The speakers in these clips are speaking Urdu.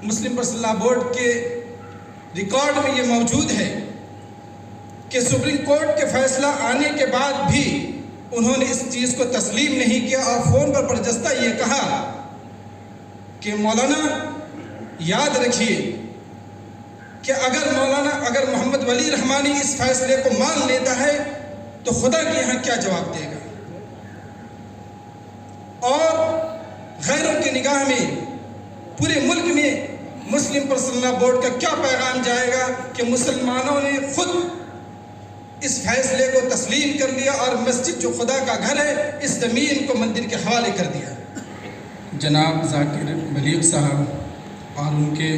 مسلم پرسنل لا بورڈ کے ریکارڈ میں یہ موجود ہے کہ سپریم کورٹ کے فیصلہ آنے کے بعد بھی انہوں نے اس چیز کو تسلیم نہیں کیا اور فون پر برجستہ یہ کہا کہ مولانا یاد رکھیے کہ اگر محمد ولی رحمانی اس فیصلے کو مان لیتا ہے تو خدا کے یہاں کیا جواب دے گا، اور غیروں کی نگاہ میں پورے ملک میں مسلم پرسنل لا بورڈ کا کیا پیغام جائے گا کہ مسلمانوں نے خود اس فیصلے کو تسلیم کر لیا اور مسجد جو خدا کا گھر ہے اس زمین کو مندر کے حوالے کر دیا۔ جناب ذاکر بلیغ صاحب اور ان کے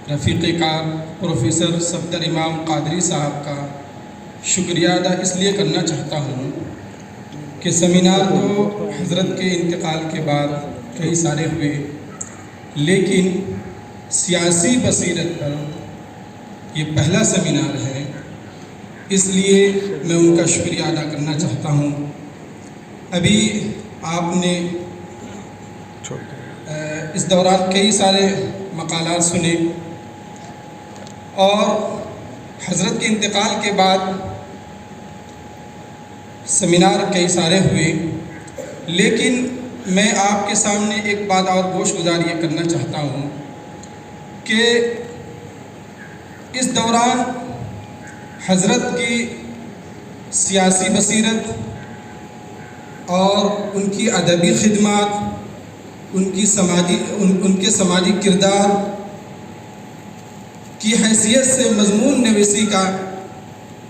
رفیق کار پروفیسر صفدر امام قادری صاحب کا شکریہ ادا اس لیے کرنا چاہتا ہوں کہ سیمینار تو حضرت کے انتقال کے بعد کئی سارے ہوئے، لیکن سیاسی بصیرت پر یہ پہلا سیمینار ہے، اس لیے میں ان کا شکریہ ادا کرنا چاہتا ہوں۔ ابھی آپ نے اس دوران کئی سارے مقالات سنے اور حضرت کے انتقال کے بعد سیمینار کئی سارے ہوئے، لیکن میں آپ کے سامنے ایک بات اور گوش گزار یہ کرنا چاہتا ہوں کہ اس دوران حضرت کی سیاسی بصیرت اور ان کی ادبی خدمات، ان کے سماجی کردار کی حیثیت سے مضمون نویسی کا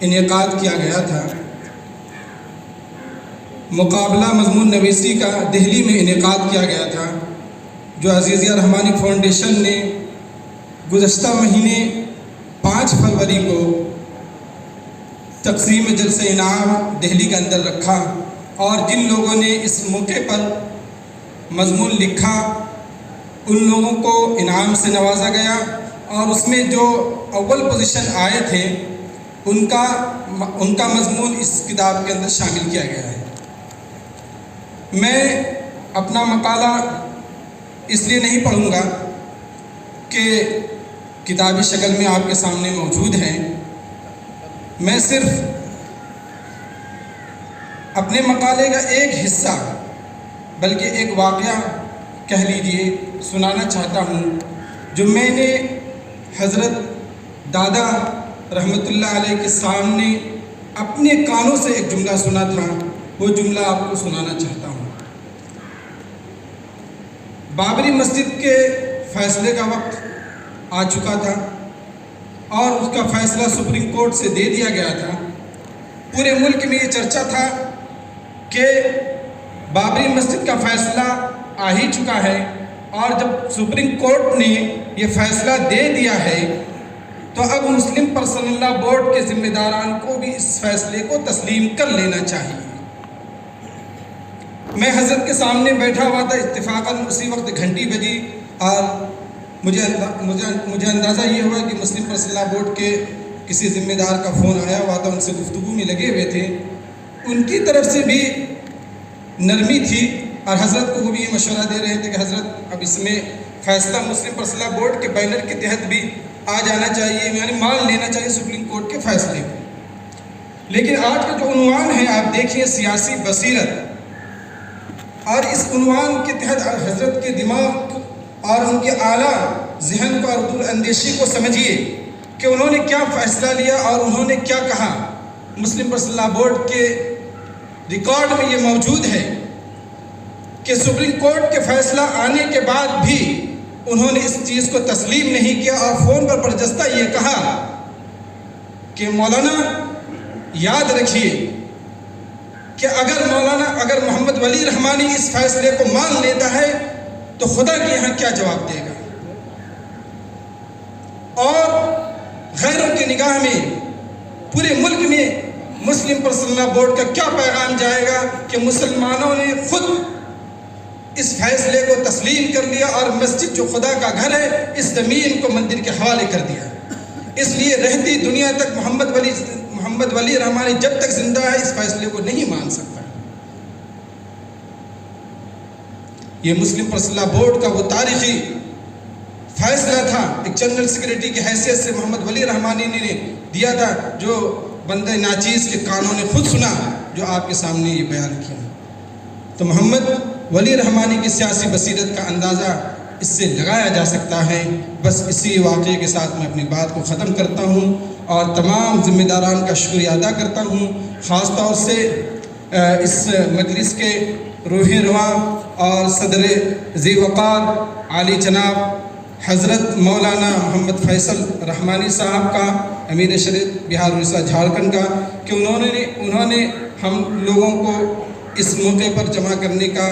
انعقاد کیا گیا تھا۔ مقابلہ مضمون نویسی کا دہلی میں انعقاد کیا گیا تھا، جو عزیزیہ رحمانی فاؤنڈیشن نے گزشتہ مہینے 5 فروری کو تقسیم جلسہ انعام دہلی کے اندر رکھا، اور جن لوگوں نے اس موقع پر مضمون لکھا ان لوگوں کو انعام سے نوازا گیا، اور اس میں جو اول پوزیشن آئے تھے ان کا مضمون اس کتاب کے اندر شامل کیا گیا ہے۔ میں اپنا مقالہ اس لیے نہیں پڑھوں گا کہ کتابی شکل میں آپ کے سامنے موجود ہے، میں صرف اپنے مقالے کا ایک حصہ بلکہ ایک واقعہ کہہ لیجئے سنانا چاہتا ہوں، جو میں نے حضرت دادا رحمۃ اللہ علیہ کے سامنے اپنے کانوں سے ایک جملہ سنا تھا، وہ جملہ آپ کو سنانا چاہتا ہوں۔ بابری مسجد کے فیصلے کا وقت آ چکا تھا اور اس کا فیصلہ سپریم کورٹ سے دے دیا گیا تھا۔ پورے ملک میں یہ چرچا تھا کہ بابری مسجد کا فیصلہ آ ہی چکا ہے، اور جب سپریم کورٹ نے یہ فیصلہ دے دیا ہے تو اب مسلم پرسنل لا بورڈ کے ذمہ داران کو بھی اس فیصلے کو تسلیم کر لینا چاہیے۔ میں حضرت کے سامنے بیٹھا ہوا تھا، اتفاقاً اسی وقت گھنٹی بجی اور مجھے اندازہ یہ ہوا کہ مسلم پرسنل لا بورڈ کے کسی ذمہ دار کا فون آیا ہوا تھا، ان سے گفتگو میں لگے ہوئے تھے، ان کی طرف سے بھی نرمی تھی اور حضرت کو وہ بھی یہ مشورہ دے رہے تھے کہ حضرت اب اس میں فیصلہ مسلم پرسنل لا بورڈ کے بینر کے تحت بھی آ جانا چاہیے، یعنی مان لینا چاہیے سپریم کورٹ کے فیصلے کو۔ لیکن آج کا جو عنوان ہے آپ دیکھیے، سیاسی بصیرت، اور اس عنوان کے تحت حضرت کے دماغ اور ان کے اعلیٰ ذہن کو اور دور اندیشی کو سمجھیے کہ انہوں نے کیا فیصلہ لیا اور انہوں نے کیا کہا۔ مسلم پرسنل لا بورڈ کے ریکارڈ میں یہ موجود ہے کہ سپریم کورٹ کے فیصلہ آنے کے بعد بھی انہوں نے اس چیز کو تسلیم نہیں کیا اور فون پر برجستہ یہ کہا کہ مولانا یاد رکھیے کہ اگر محمد ولی رحمانی اس فیصلے کو مان لیتا ہے تو خدا کے یہاں کیا جواب دے گا، اور غیروں کی نگاہ میں پورے ملک میں مسلم پرسنل لا بورڈ کا کیا پیغام جائے گا کہ مسلمانوں نے خود اس فیصلے کو تسلیم کر لیا اور مسجد جو خدا کا گھر ہے اس زمین کو مندر کے حوالے کر دیا۔ اس لیے رہتی دنیا تک محمد ولی رحمانی جب تک زندہ ہے اس فیصلے کو نہیں مان سکتا۔ یہ مسلم پرسنل لا بورڈ کا وہ تاریخی فیصلہ تھا ایک جنرل سیکریٹری کی حیثیت سے محمد ولی رحمانی نے دیا تھا، جو بندہ ناچیز کے کانوں نے خود سنا، جو آپ کے سامنے یہ بیان کیا۔ تو محمد ولی رحمانی کی سیاسی بصیرت کا اندازہ اس سے لگایا جا سکتا ہے۔ بس اسی واقعے کے ساتھ میں اپنی بات کو ختم کرتا ہوں اور تمام ذمہ داران کا شکریہ ادا کرتا ہوں، خاص طور سے اس مجلس کے روح رواں اور صدر ذی وقار عالی جناب حضرت مولانا محمد فیصل رحمانی صاحب کا، امیر شریعت بہار اڑیسہ جھارکھنڈ کا، کہ انہوں نے ہم لوگوں کو اس موقع پر جمع کرنے کا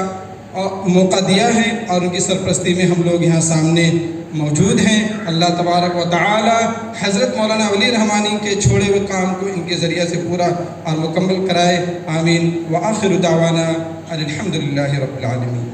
موقع دیا ہے اور ان کی سرپرستی میں ہم لوگ یہاں سامنے موجود ہیں۔ اللہ تبارک و تعالی حضرت مولانا ولی رحمانی کے چھوڑے ہوئے کام کو ان کے ذریعے سے پورا اور مکمل کرائے، آمین۔ وآخر دعوانا الحمدللہ رب العالمین۔